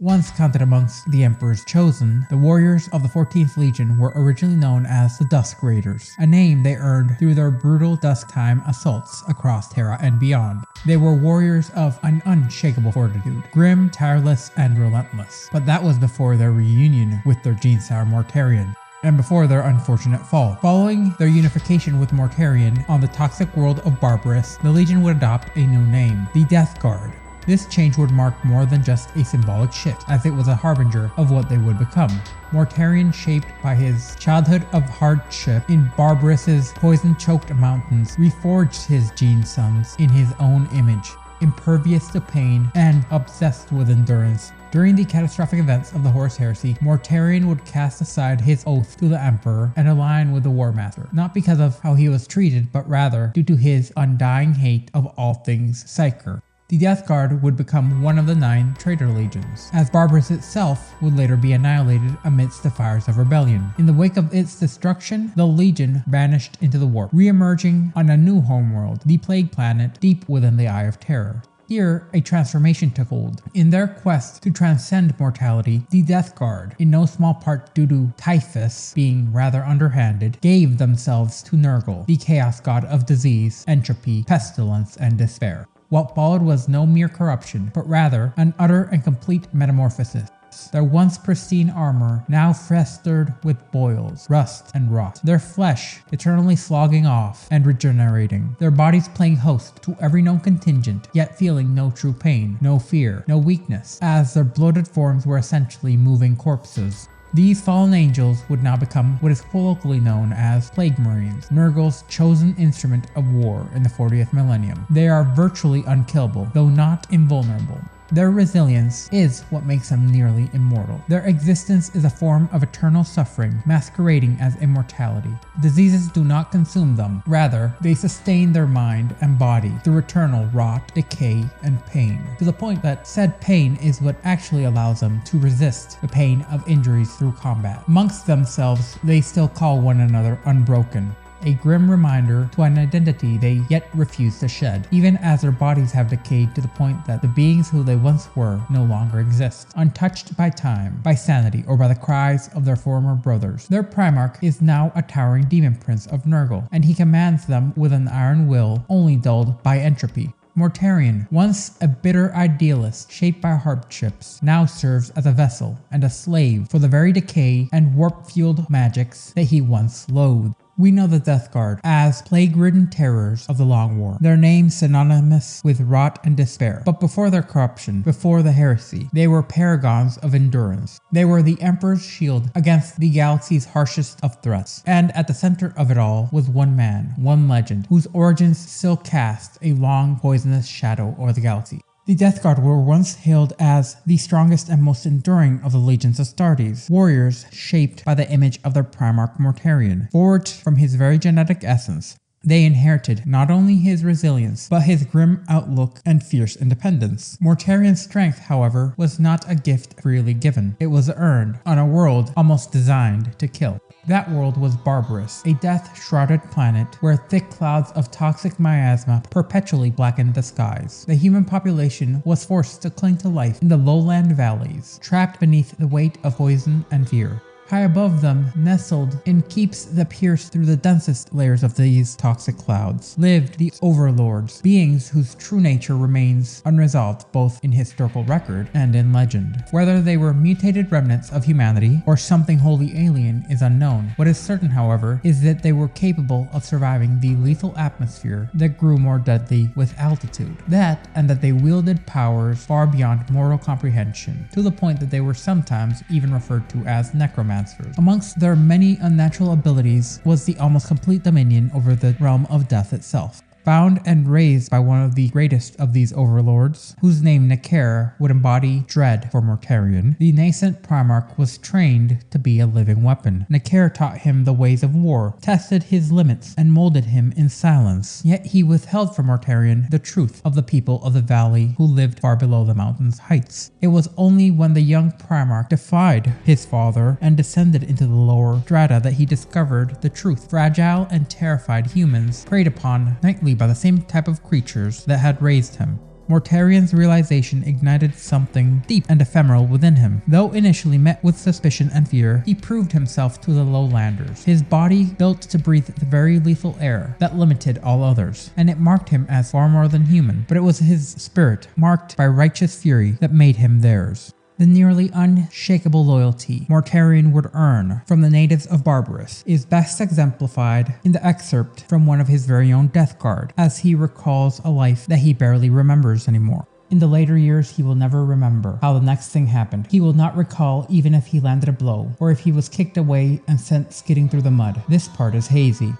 Once counted amongst the Emperor's Chosen, the warriors of the 14th Legion were originally known as the Dusk Raiders, a name they earned through their brutal dusk-time assaults across Terra and beyond. They were warriors of an unshakable fortitude, grim, tireless, and relentless. But that was before their reunion with their Genethar Mortarion, and before their unfortunate fall. Following their unification with Mortarion on the toxic world of Barbarus, the Legion would adopt a new name, the Death Guard. This change would mark more than just a symbolic shift, as it was a harbinger of what they would become. Mortarion, shaped by his childhood of hardship in Barbarus's poison-choked mountains, reforged his gene sons in his own image, impervious to pain and obsessed with endurance. During the catastrophic events of the Horus Heresy, Mortarion would cast aside his oath to the Emperor and align with the War Master, not because of how he was treated, but rather due to his undying hate of all things Psyker. The Death Guard would become one of the 9 traitor legions, as Barbarus itself would later be annihilated amidst the fires of rebellion. In the wake of its destruction, the Legion vanished into the warp, re-emerging on a new homeworld, the Plague Planet, deep within the Eye of Terror. Here, a transformation took hold. In their quest to transcend mortality, the Death Guard, in no small part due to Typhus being rather underhanded, gave themselves to Nurgle, the Chaos God of disease, entropy, pestilence, and despair. What followed was no mere corruption, but rather an utter and complete metamorphosis. Their once pristine armor now festered with boils, rust, and rot. Their flesh eternally slogging off and regenerating. Their bodies playing host to every known contingent, yet feeling no true pain, no fear, no weakness, as their bloated forms were essentially moving corpses. These fallen angels would now become what is colloquially known as Plague Marines, Nurgle's chosen instrument of war in the 40th millennium. They are virtually unkillable, though not invulnerable. Their resilience is what makes them nearly immortal. Their existence is a form of eternal suffering, masquerading as immortality. Diseases do not consume them, rather, they sustain their mind and body through eternal rot, decay, and pain, to the point that said pain is what actually allows them to resist the pain of injuries through combat. Amongst themselves, they still call one another unbroken, a grim reminder to an identity they yet refuse to shed, even as their bodies have decayed to the point that the beings who they once were no longer exist, untouched by time, by sanity, or by the cries of their former brothers. Their Primarch is now a towering demon prince of Nurgle, and he commands them with an iron will only dulled by entropy. Mortarion, once a bitter idealist shaped by hardships, now serves as a vessel and a slave for the very decay and warp-fueled magics that he once loathed. We know the Death Guard as plague-ridden terrors of the Long War, their names synonymous with rot and despair. But before their corruption, before the heresy, they were paragons of endurance. They were the Emperor's shield against the galaxy's harshest of threats. And at the center of it all was one man, one legend, whose origins still cast a long, poisonous shadow over the galaxy. The Death Guard were once hailed as the strongest and most enduring of the legions Astartes, warriors shaped by the image of their Primarch Mortarion, forged from his very genetic essence. They inherited not only his resilience, but his grim outlook and fierce independence. Mortarion's strength, however, was not a gift freely given. It was earned on a world almost designed to kill. That world was Barbarus, a death-shrouded planet where thick clouds of toxic miasma perpetually blackened the skies. The human population was forced to cling to life in the lowland valleys, trapped beneath the weight of poison and fear. High above them, nestled in keeps that pierced through the densest layers of these toxic clouds, lived the overlords, beings whose true nature remains unresolved both in historical record and in legend. Whether they were mutated remnants of humanity or something wholly alien is unknown. What is certain, however, is that they were capable of surviving the lethal atmosphere that grew more deadly with altitude. That, and that they wielded powers far beyond mortal comprehension, to the point that they were sometimes even referred to as necromancers. Amongst their many unnatural abilities was the almost complete dominion over the realm of death itself. Found and raised by one of the greatest of these overlords, whose name Necaer would embody dread for Mortarion, the nascent Primarch was trained to be a living weapon. Necaer taught him the ways of war, tested his limits, and molded him in silence. Yet he withheld from Mortarion the truth of the people of the valley who lived far below the mountain's heights. It was only when the young Primarch defied his father and descended into the lower strata that he discovered the truth. Fragile and terrified humans preyed upon nightly by the same type of creatures that had raised him. Mortarion's realization ignited something deep and ephemeral within him. Though initially met with suspicion and fear, he proved himself to the lowlanders. His body built to breathe the very lethal air that limited all others, and it marked him as far more than human, but it was his spirit, marked by righteous fury, that made him theirs. The nearly unshakable loyalty Mortarion would earn from the natives of Barbarus is best exemplified in the excerpt from one of his very own death guard, as he recalls a life that he barely remembers anymore. In the later years, he will never remember how the next thing happened. He will not recall even if he landed a blow, or if he was kicked away and sent skidding through the mud. This part is hazy.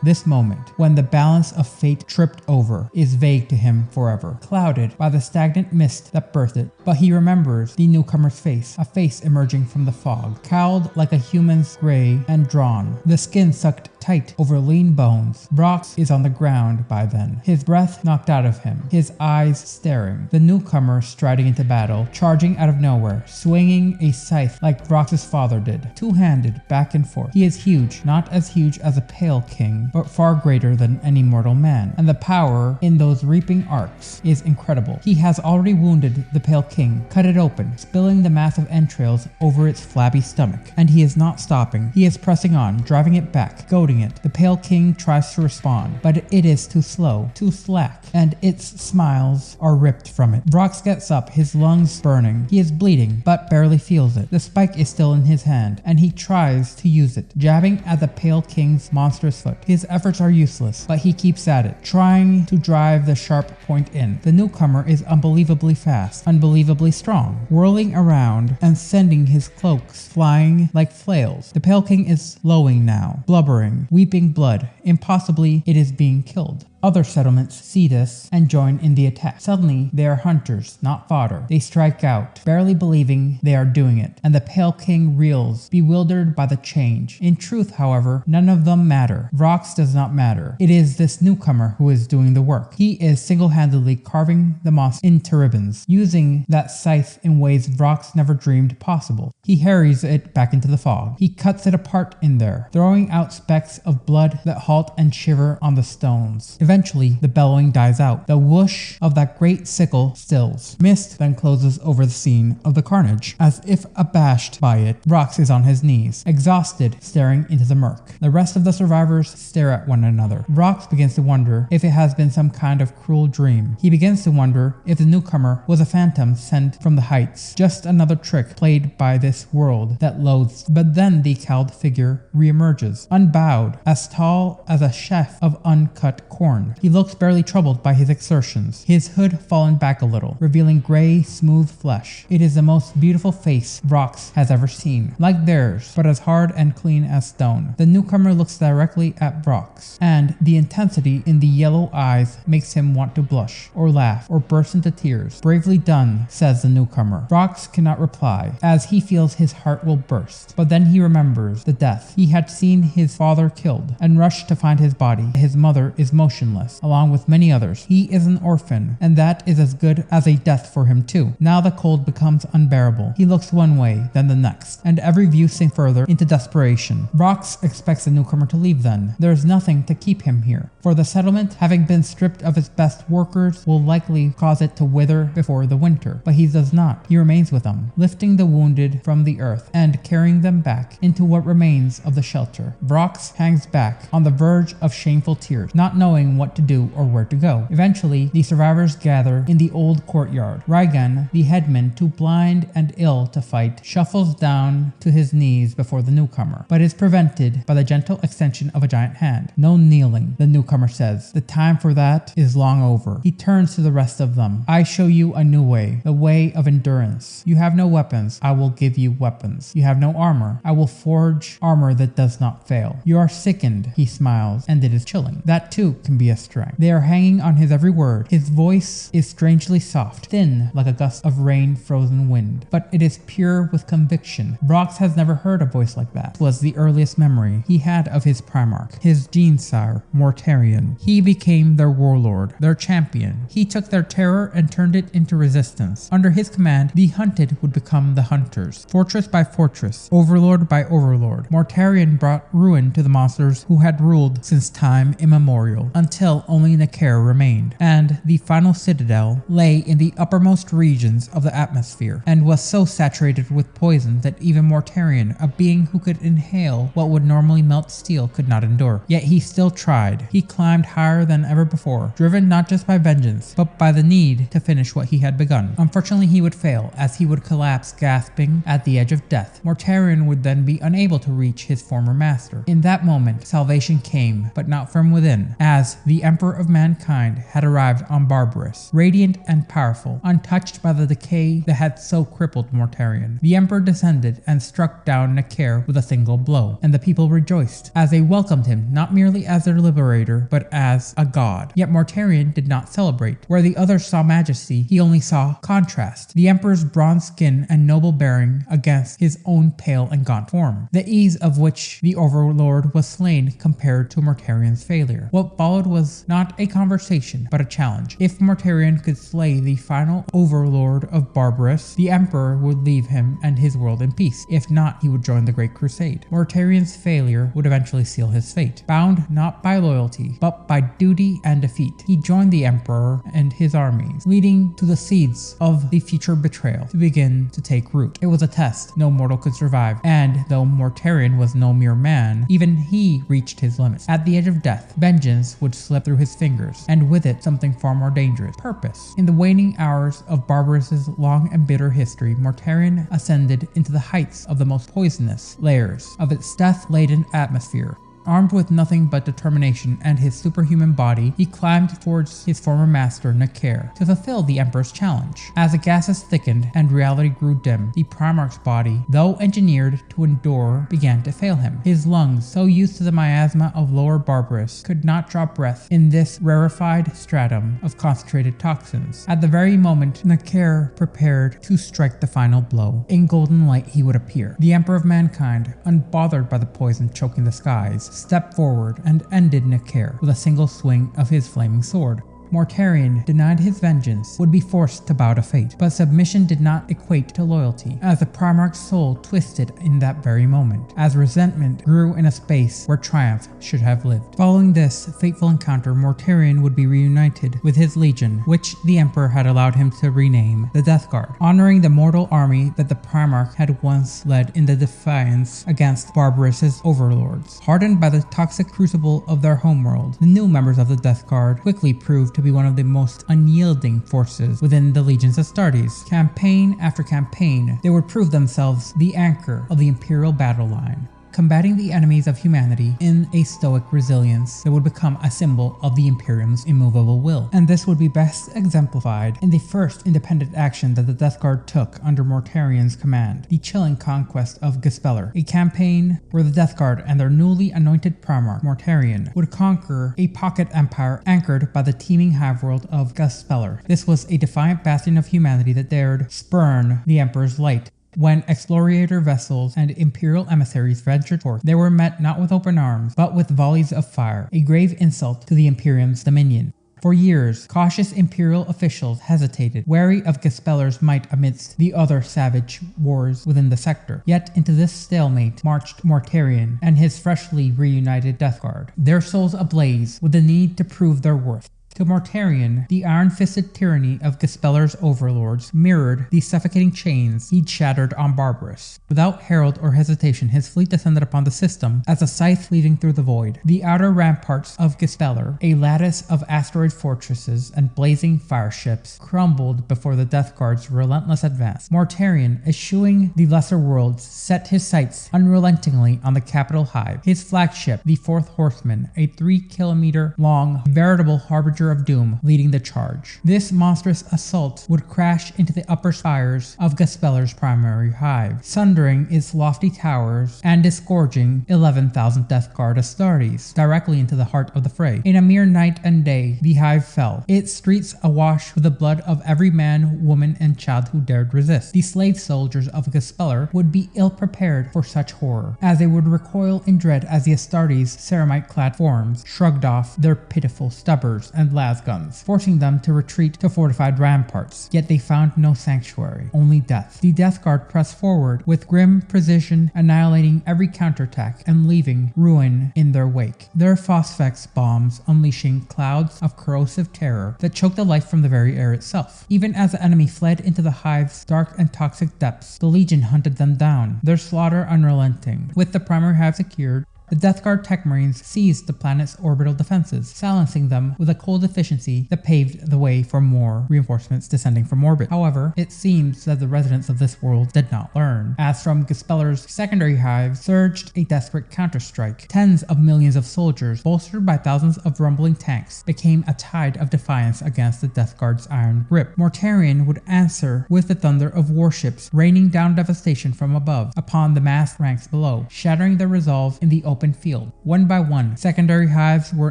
This moment, when the balance of fate tripped over, is vague to him forever, clouded by the stagnant mist that birthed it. But he remembers the newcomer's face, a face emerging from the fog, cowled like a human's, gray and drawn, the skin sucked tight over lean bones. Brox is on the ground by then, his breath knocked out of him, his eyes staring. The newcomer striding into battle, charging out of nowhere, swinging a scythe like Brox's father did, two-handed back and forth. He is huge, not as huge as a Pale King, but far greater than any mortal man, and the power in those reaping arcs is incredible. He has already wounded the Pale King, cut it open, spilling the massive entrails over its flabby stomach, and he is not stopping. He is pressing on, driving it back, goading it. The Pale King tries to respond, but it is too slow, too slack, and its smiles are ripped from it. Brox gets up, his lungs burning. He is bleeding, but barely feels it. The spike is still in his hand, and he tries to use it, jabbing at the Pale King's monstrous foot. His efforts are useless, but he keeps at it, trying to drive the sharp point in. The newcomer is unbelievably fast, unbelievably strong, whirling around and sending his cloaks flying like flails. The Pale King is lowing now, blubbering, weeping blood. Impossibly, it is being killed. Other settlements see this and join in the attack. Suddenly, they are hunters, not fodder. They strike out, barely believing they are doing it, and the Pale King reels, bewildered by the change. In truth, however, none of them matter. Vrox does not matter. It is this newcomer who is doing the work. He is single-handedly carving the monster into ribbons, using that scythe in ways Vrox never dreamed possible. He harries it back into the fog. He cuts it apart in there, throwing out specks of blood that halt and shiver on the stones. Eventually, the bellowing dies out. The whoosh of that great sickle stills. Mist then closes over the scene of the carnage. As if abashed by it, Vrox is on his knees, exhausted, staring into the murk. The rest of the survivors stare at one another. Vrox begins to wonder if it has been some kind of cruel dream. He begins to wonder if the newcomer was a phantom sent from the heights, just another trick played by this world that loathes. But then the cowled figure reemerges, unbowed, as tall as a sheaf of uncut corn. He looks barely troubled by his exertions, his hood fallen back a little, revealing gray, smooth flesh. It is the most beautiful face Vrox has ever seen, like theirs, but as hard and clean as stone. The newcomer looks directly at Vrox, and the intensity in the yellow eyes makes him want to blush, or laugh, or burst into tears. Bravely done, says the newcomer. Vrox cannot reply, as he feels his heart will burst. But then he remembers the death. He had seen his father killed, and rushed to find his body. His mother is motionless, along with many others. He is an orphan, and that is as good as a death for him too. Now the cold becomes unbearable. He looks one way, then the next, and every view sinks further into desperation. Vrox expects the newcomer to leave then. There is nothing to keep him here, for the settlement, having been stripped of its best workers, will likely cause it to wither before the winter. But he does not. He remains with them, lifting the wounded from the earth and carrying them back into what remains of the shelter. Vrox hangs back, on the verge of shameful tears, not knowing what to do or where to go. Eventually, the survivors gather in the old courtyard. Raigan, the headman, too blind and ill to fight, shuffles down to his knees before the newcomer, but is prevented by the gentle extension of a giant hand. No kneeling, the newcomer says. The time for that is long over. He turns to the rest of them. I show you a new way, the way of endurance. You have no weapons, I will give you weapons. You have no armor, I will forge armor that does not fail. You are sickened, he smiles, and it is chilling. That too can be a strength. They are hanging on his every word. His voice is strangely soft, thin like a gust of rain-frozen wind, but it is pure with conviction. Vrox has never heard a voice like that. It was the earliest memory he had of his Primarch, his gene-sire, Mortarion. He became their warlord, their champion. He took their terror and turned it into resistance. Under his command, the hunted would become the hunters. Fortress by fortress, overlord by overlord, Mortarion brought ruin to the monsters who had ruled since time immemorial, until until only Necaer remained, and the final citadel lay in the uppermost regions of the atmosphere, and was so saturated with poison that even Mortarion, a being who could inhale what would normally melt steel, could not endure. Yet he still tried. He climbed higher than ever before, driven not just by vengeance, but by the need to finish what he had begun. Unfortunately, he would fail, as he would collapse gasping at the edge of death. Mortarion would then be unable to reach his former master. In that moment, salvation came, but not from within, as the Emperor of Mankind had arrived on Barbarus, radiant and powerful, untouched by the decay that had so crippled Mortarion. The Emperor descended and struck down Necaer with a single blow, and the people rejoiced, as they welcomed him not merely as their liberator, but as a god. Yet Mortarion did not celebrate. Where the others saw majesty, he only saw contrast. The Emperor's bronze skin and noble bearing against his own pale and gaunt form, the ease of which the Overlord was slain compared to Mortarion's failure. What followed was not a conversation, but a challenge. If Mortarion could slay the final Overlord of Barbarus, the Emperor would leave him and his world in peace. If not, he would join the Great Crusade. Mortarion's failure would eventually seal his fate. Bound not by loyalty, but by duty and defeat, he joined the Emperor and his armies, leading to the seeds of the future betrayal to begin to take root. It was a test no mortal could survive, and though Mortarion was no mere man, even he reached his limits. At the edge of death, vengeance would slip through his fingers, and with it something far more dangerous: purpose. In the waning hours of Barbarus's long and bitter history, Mortarion ascended into the heights of the most poisonous layers of its death-laden atmosphere. Armed with nothing but determination and his superhuman body, he climbed towards his former master, Necaer, to fulfill the Emperor's challenge. As the gases thickened and reality grew dim, the Primarch's body, though engineered to endure, began to fail him. His lungs, so used to the miasma of lower Barbarus, could not draw breath in this rarefied stratum of concentrated toxins. At the very moment Necaer prepared to strike the final blow, in golden light he would appear. The Emperor of Mankind, unbothered by the poison choking the skies, stepped forward and ended Necaer with a single swing of his flaming sword. Mortarion, denied his vengeance, would be forced to bow to fate, but submission did not equate to loyalty, as the Primarch's soul twisted in that very moment, as resentment grew in a space where triumph should have lived. Following this fateful encounter, Mortarion would be reunited with his legion, which the Emperor had allowed him to rename the Death Guard, honoring the mortal army that the Primarch had once led in the defiance against Barbarus's overlords. Hardened by the toxic crucible of their homeworld, the new members of the Death Guard quickly proved to be one of the most unyielding forces within the legions of Astartes. Campaign after campaign, they would prove themselves the anchor of the Imperial battle line, combating the enemies of humanity in a stoic resilience that would become a symbol of the Imperium's immovable will. And this would be best exemplified in the first independent action that the Death Guard took under Mortarion's command, the chilling conquest of Gispeller, a campaign where the Death Guard and their newly anointed Primarch, Mortarion, would conquer a pocket empire anchored by the teeming hive-world of Gispeller. This was a defiant bastion of humanity that dared spurn the Emperor's light. When explorator vessels and Imperial emissaries ventured forth, they were met not with open arms, but with volleys of fire, a grave insult to the Imperium's dominion. For years, cautious Imperial officials hesitated, wary of Gispeller's might amidst the other savage wars within the sector. Yet into this stalemate marched Mortarion and his freshly reunited Death Guard, their souls ablaze with the need to prove their worth. To Mortarion, the iron-fisted tyranny of Gispeller's overlords mirrored the suffocating chains he'd shattered on Barbarus. Without herald or hesitation, his fleet descended upon the system as a scythe leading through the void. The outer ramparts of Gispeller, a lattice of asteroid fortresses and blazing fire ships, crumbled before the Death Guard's relentless advance. Mortarion, eschewing the lesser worlds, set his sights unrelentingly on the capital hive. His flagship, the Fourth Horseman, a 3-kilometer-long, veritable harbinger of doom, leading the charge. This monstrous assault would crash into the upper spires of Gispeller's primary hive, sundering its lofty towers and disgorging 11,000 Death Guard Astartes directly into the heart of the fray. In a mere night and day, the hive fell, its streets awash with the blood of every man, woman, and child who dared resist. The slave soldiers of Gispeller would be ill-prepared for such horror, as they would recoil in dread as the Astartes' ceramite-clad forms shrugged off their pitiful stubbers and lasguns, forcing them to retreat to fortified ramparts. Yet they found no sanctuary, only death. The Death Guard pressed forward with grim precision, annihilating every counterattack and leaving ruin in their wake. Their phosphex bombs unleashing clouds of corrosive terror that choked the life from the very air itself. Even as the enemy fled into the hive's dark and toxic depths, the Legion hunted them down, their slaughter unrelenting. With the primary hive secured, the Death Guard tech marines seized the planet's orbital defenses, silencing them with a cold efficiency that paved the way for more reinforcements descending from orbit. However, it seems that the residents of this world did not learn, as from Gespeller's secondary hive surged a desperate counterstrike. Tens of millions of soldiers, bolstered by thousands of rumbling tanks, became a tide of defiance against the Death Guard's iron grip. Mortarion would answer with the thunder of warships raining down devastation from above upon the massed ranks below, shattering their resolve in the open field. One by one, secondary hives were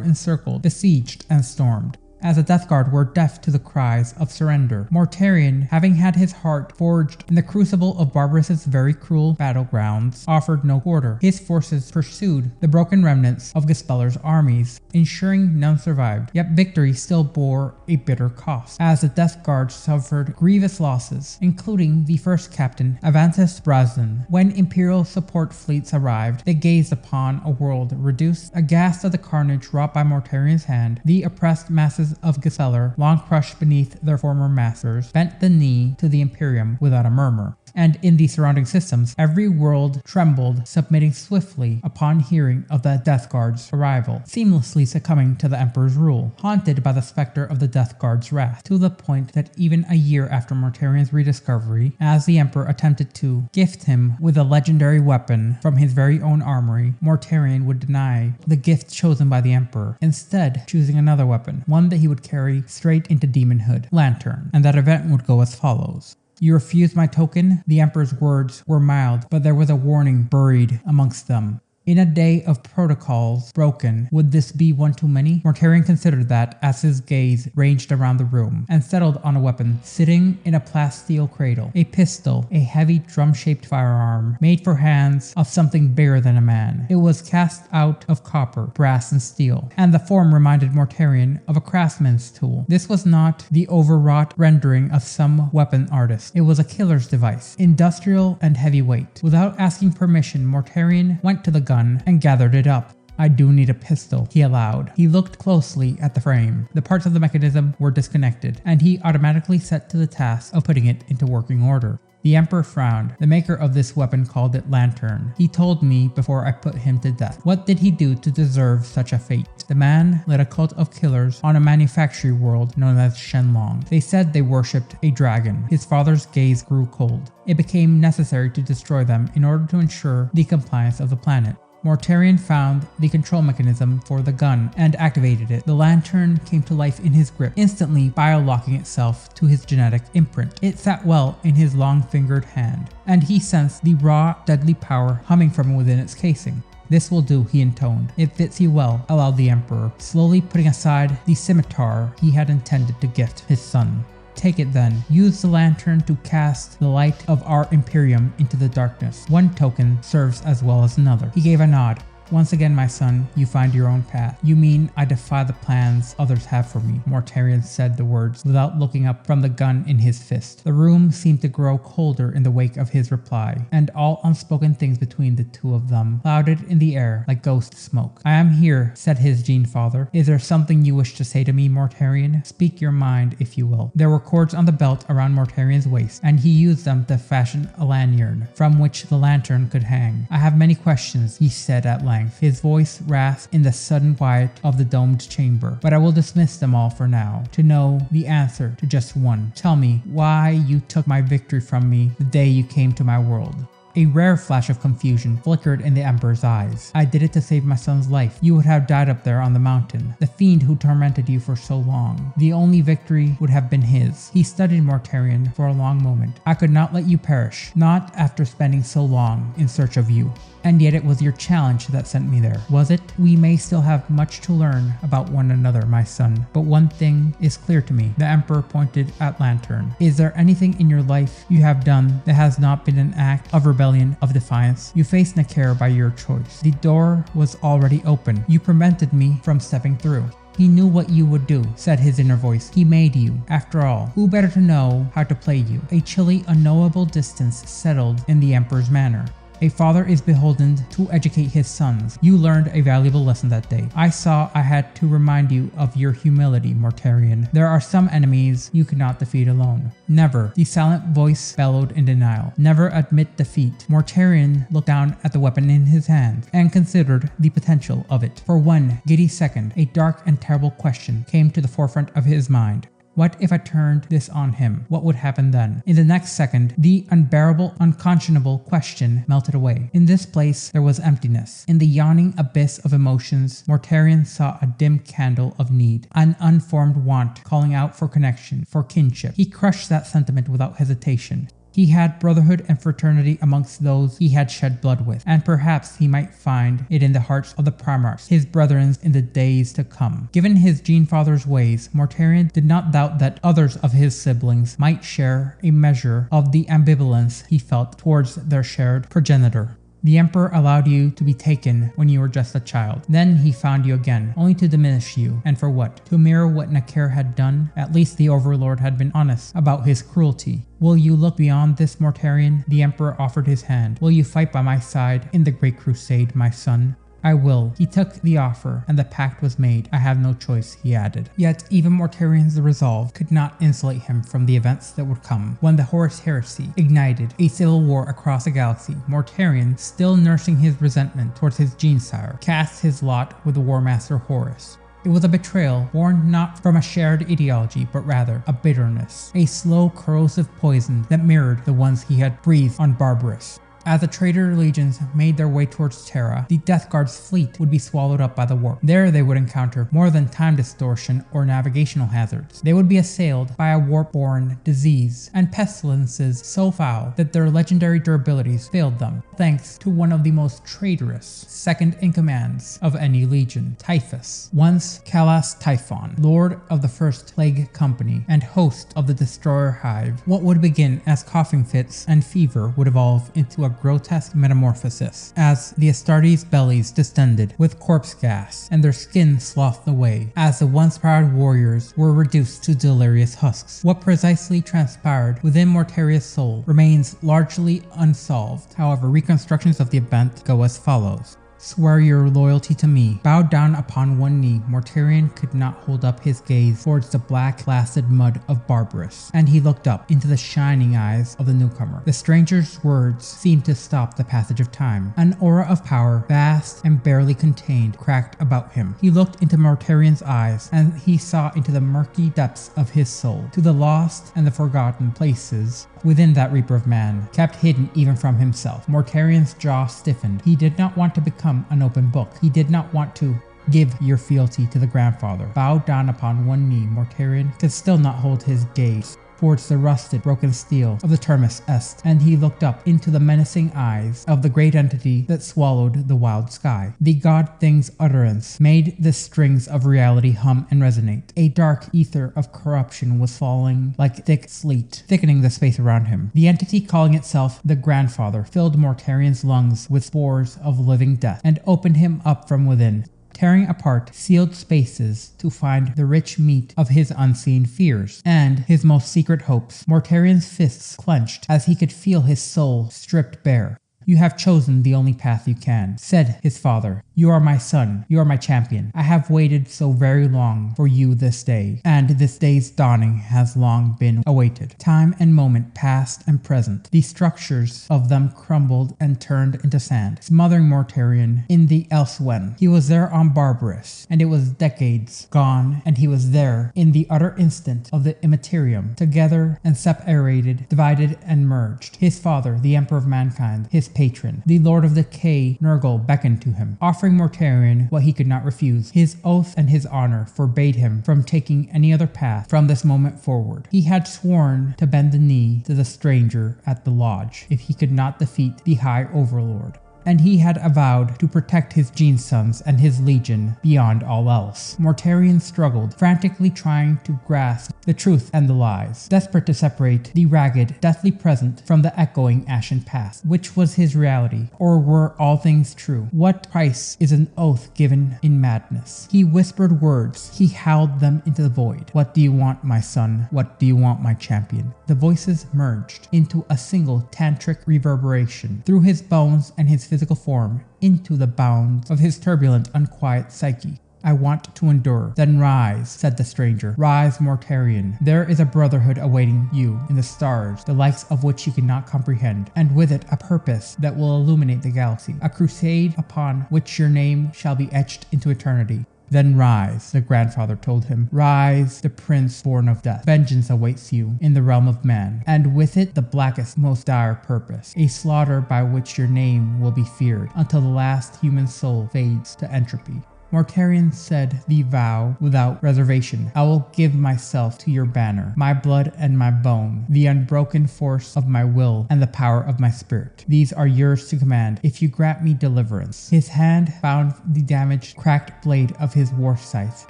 encircled, besieged, and stormed, as the Death Guard were deaf to the cries of surrender. Mortarion, having had his heart forged in the crucible of Barbarus' very cruel battlegrounds, offered no quarter. His forces pursued the broken remnants of Gespeller's armies, ensuring none survived. Yet victory still bore a bitter cost, as the Death Guard suffered grievous losses, including the first captain, Avantis Brazdan. When Imperial support fleets arrived, they gazed upon a world reduced, aghast at the carnage wrought by Mortarion's hand. The oppressed masses of Gespeller, long crushed beneath their former masters, bent the knee to the Imperium without a murmur. And in the surrounding systems, every world trembled, submitting swiftly upon hearing of the Death Guard's arrival, seamlessly succumbing to the Emperor's rule, haunted by the specter of the Death Guard's wrath, to the point that even a year after Mortarion's rediscovery, as the Emperor attempted to gift him with a legendary weapon from his very own armory, Mortarion would deny the gift chosen by the Emperor, instead choosing another weapon, one that he would carry straight into demonhood, Lantern, and that event would go as follows. You refused my token? The Emperor's words were mild, but there was a warning buried amongst them. In a day of protocols broken, would this be one too many? Mortarion considered that as his gaze ranged around the room and settled on a weapon sitting in a plasteel cradle. A pistol, a heavy drum-shaped firearm made for hands of something bigger than a man. It was cast out of copper, brass, and steel, and the form reminded Mortarion of a craftsman's tool. This was not the overwrought rendering of some weapon artist. It was a killer's device, industrial and heavyweight. Without asking permission, Mortarion went to the gun and gathered it up. I do need a pistol, he allowed. He looked closely at the frame. The parts of the mechanism were disconnected, and he automatically set to the task of putting it into working order. The Emperor frowned. The maker of this weapon called it Lantern. He told me before I put him to death. What did he do to deserve such a fate? The man led a cult of killers on a manufacturing world known as Shenlong. They said they worshipped a dragon. His father's gaze grew cold. It became necessary to destroy them in order to ensure the compliance of the planet. Mortarion found the control mechanism for the gun and activated it. The lantern came to life in his grip, instantly biolocking itself to his genetic imprint. It sat well in his long-fingered hand, and he sensed the raw, deadly power humming from within its casing. This will do, he intoned. It fits you well, allowed the Emperor, slowly putting aside the scimitar he had intended to gift his son. Take it then. Use the lantern to cast the light of our Imperium into the darkness. One token serves as well as another. He gave a nod. Once again, my son, you find your own path. You mean I defy the plans others have for me? Mortarion said the words without looking up from the gun in his fist. The room seemed to grow colder in the wake of his reply, and all unspoken things between the two of them clouded in the air like ghost smoke. I am here, said his Genefather. Is there something you wish to say to me, Mortarion? Speak your mind, if you will. There were cords on the belt around Mortarion's waist, and he used them to fashion a lanyard from which the lantern could hang. I have many questions, he said at length. His voice rasped in the sudden quiet of the domed chamber, but I will dismiss them all for now, to know the answer to just one. Tell me why you took my victory from me the day you came to my world. A rare flash of confusion flickered in the Emperor's eyes. I did it to save my son's life. You would have died up there on the mountain. The fiend who tormented you for so long. The only victory would have been his. He studied Mortarion for a long moment. I could not let you perish, not after spending so long in search of you. And yet it was your challenge that sent me there, was it? We may still have much to learn about one another, my son, but one thing is clear to me. The Emperor pointed at Lantern. Is there anything in your life you have done that has not been an act of rebellion, of defiance? You faced Necaer by your choice. The door was already open. You prevented me from stepping through. He knew what you would do, said his inner voice. He made you. After all, who better to know how to play you? A chilly, unknowable distance settled in the Emperor's manner. A father is beholden to educate his sons. You learned a valuable lesson that day. I saw I had to remind you of your humility, Mortarion. There are some enemies you cannot defeat alone. Never, the silent voice bellowed in denial. Never admit defeat. Mortarion looked down at the weapon in his hand and considered the potential of it. For one giddy second, a dark and terrible question came to the forefront of his mind. What if I turned this on him? What would happen then? In the next second, the unbearable, unconscionable question melted away. In this place, there was emptiness. In the yawning abyss of emotions, Mortarion saw a dim candle of need, an unformed want calling out for connection, for kinship. He crushed that sentiment without hesitation. He had brotherhood and fraternity amongst those he had shed blood with, and perhaps he might find it in the hearts of the Primarchs, his brethren in the days to come. Given his Genefather's ways, Mortarion did not doubt that others of his siblings might share a measure of the ambivalence he felt towards their shared progenitor. The Emperor allowed you to be taken when you were just a child. Then he found you again, only to diminish you. And for what? To mirror what Nakir had done? At least the Overlord had been honest about his cruelty. Will you look beyond this, Mortarion? The Emperor offered his hand. Will you fight by my side in the Great Crusade, my son? I will. He took the offer, and the pact was made. I have no choice, he added. Yet, even Mortarion's resolve could not insulate him from the events that would come. When the Horus Heresy ignited a civil war across the galaxy, Mortarion, still nursing his resentment towards his Genesire, cast his lot with the War Master Horus. It was a betrayal born not from a shared ideology, but rather a bitterness, a slow, corrosive poison that mirrored the ones he had breathed on Barbarus. As the traitor legions made their way towards Terra, the Death Guard's fleet would be swallowed up by the warp. There they would encounter more than time distortion or navigational hazards. They would be assailed by a warp-borne disease and pestilences so foul that their legendary durabilities failed them, thanks to one of the most traitorous second-in-commands of any legion, Typhus, once Calas Typhon, lord of the First Plague Company and host of the Destroyer Hive. What would begin as coughing fits and fever would evolve into a grotesque metamorphosis as the Astartes' bellies distended with corpse gas and their skin slothed away as the once proud warriors were reduced to delirious husks. What precisely transpired within Mortaria's soul remains largely unsolved. However, reconstructions of the event go as follows. Swear your loyalty to me. Bowed down upon one knee, Mortarion could not hold up his gaze towards the black, placid mud of Barbarus, and he looked up into the shining eyes of the newcomer. The stranger's words seemed to stop the passage of time. An aura of power, vast and barely contained, cracked about him. He looked into Mortarion's eyes, and he saw into the murky depths of his soul, to the lost and the forgotten places within that Reaper of Man, kept hidden even from himself. Mortarion's jaw stiffened. He did not want to become an open book. He did not want to give your fealty to the grandfather. Bowed down upon one knee, Mortarion could still not hold his gaze towards the rusted, broken steel of the Terminus Est, and he looked up into the menacing eyes of the great entity that swallowed the wild sky. The god thing's utterance made the strings of reality hum and resonate. A dark ether of corruption was falling like thick sleet, thickening the space around him. The entity calling itself the Grandfather filled Mortarion's lungs with spores of living death and opened him up from within, tearing apart sealed spaces to find the rich meat of his unseen fears and his most secret hopes. Mortarion's fists clenched as he could feel his soul stripped bare. You have chosen the only path you can, said his father. You are my son. You are my champion. I have waited so very long for you this day, and this day's dawning has long been awaited. Time and moment past and present. The structures of them crumbled and turned into sand, smothering Mortarion in the elsewhen. He was there on Barbarus, and it was decades gone, and he was there in the utter instant of the Imperium, together and separated, divided and merged. His father, the Emperor of Mankind, his patron, the Lord of Decay, Nurgle, beckoned to him, offering Mortarion what he could not refuse. His oath and his honor forbade him from taking any other path from this moment forward. He had sworn to bend the knee to the stranger at the lodge if he could not defeat the High Overlord. and he had vowed to protect his Genesons and his legion beyond all else. Mortarion struggled, frantically trying to grasp the truth and the lies, desperate to separate the ragged, deathly present from the echoing ashen past. Which was his reality, or were all things true? What price is an oath given in madness? He whispered words, he howled them into the void. What do you want, my son? What do you want, my champion? The voices merged into a single tantric reverberation through his bones and his physical form, into the bounds of his turbulent, unquiet psyche. I want to endure. Then rise, said the stranger. Rise, Mortarion. There is a brotherhood awaiting you in the stars, the likes of which you cannot comprehend, and with it a purpose that will illuminate the galaxy, a crusade upon which your name shall be etched into eternity. Then rise, the grandfather told him. Rise, the prince born of death. Vengeance awaits you in the realm of man, and with it the blackest, most dire purpose, a slaughter by which your name will be feared, until the last human soul fades to entropy. Mortarion said the vow without reservation. I will give myself to your banner, my blood and my bone, the unbroken force of my will and the power of my spirit. These are yours to command if you grant me deliverance. His hand found the damaged, cracked blade of his war scythe,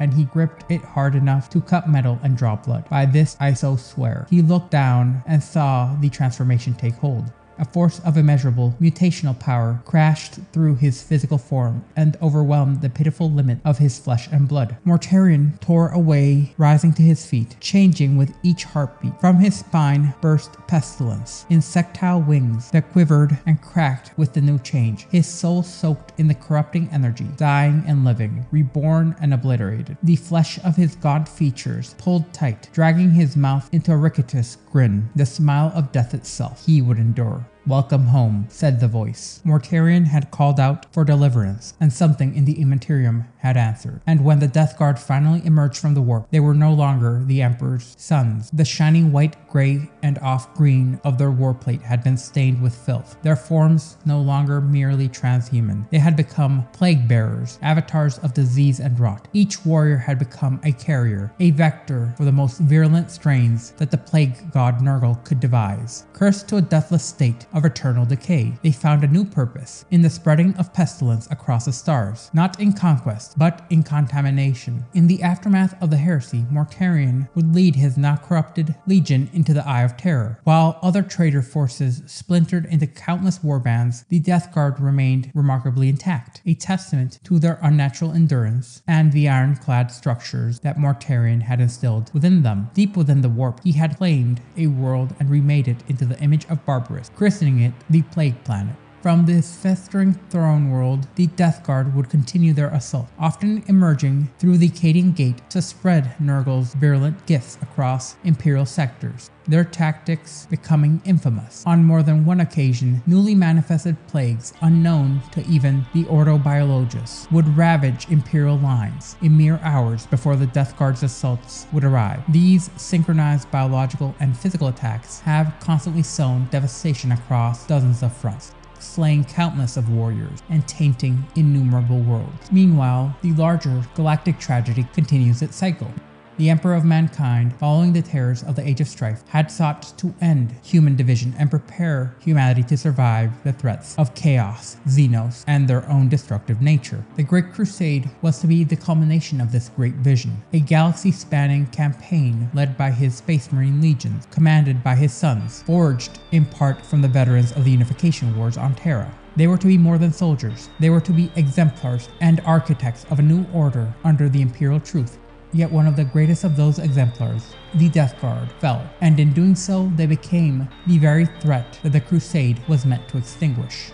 and he gripped it hard enough to cut metal and draw blood. By this I so swear. He looked down and saw the transformation take hold. A force of immeasurable, mutational power crashed through his physical form and overwhelmed the pitiful limit of his flesh and blood. Mortarion tore away, rising to his feet, changing with each heartbeat. From his spine burst pestilence, insectile wings that quivered and cracked with the new change. His soul soaked in the corrupting energy, dying and living, reborn and obliterated. The flesh of his gaunt features pulled tight, dragging his mouth into a riotous grin, the smile of death itself. He would endure. Welcome home, said the voice. Mortarion had called out for deliverance, and something in the Imperium had answered. And when the Death Guard finally emerged from the warp, they were no longer the Emperor's sons. The shining white, gray, and off-green of their warplate had been stained with filth, their forms no longer merely transhuman. They had become plague bearers, avatars of disease and rot. Each warrior had become a carrier, a vector for the most virulent strains that the plague god Nurgle could devise. Cursed to a deathless state of eternal decay, they found a new purpose in the spreading of pestilence across the stars, not in conquest, but in contamination. In the aftermath of the heresy, Mortarion would lead his now corrupted legion into the Eye of Terror. While other traitor forces splintered into countless warbands, the Death Guard remained remarkably intact, a testament to their unnatural endurance and the ironclad structures that Mortarion had instilled within them. Deep within the warp, he had claimed a world and remade it into the image of Barbarus, christening it the Plague Planet. From this festering throne world, the Death Guard would continue their assault, often emerging through the Cadian Gate to spread Nurgle's virulent gifts across Imperial sectors, their tactics becoming infamous. On more than one occasion, newly manifested plagues, unknown to even the orthobiologists, would ravage Imperial lines in mere hours before the Death Guard's assaults would arrive. These synchronized biological and physical attacks have constantly sown devastation across dozens of fronts, slaying countless of warriors and tainting innumerable worlds. Meanwhile, the larger galactic tragedy continues its cycle. The Emperor of Mankind, following the terrors of the Age of Strife, had sought to end human division and prepare humanity to survive the threats of chaos, xenos, and their own destructive nature. The Great Crusade was to be the culmination of this great vision, a galaxy-spanning campaign led by his Space Marine legions, commanded by his sons, forged in part from the veterans of the Unification Wars on Terra. They were to be more than soldiers. They were to be exemplars and architects of a new order under the Imperial truth. Yet one of the greatest of those exemplars, the Death Guard, fell, and in doing so they became the very threat that the Crusade was meant to extinguish.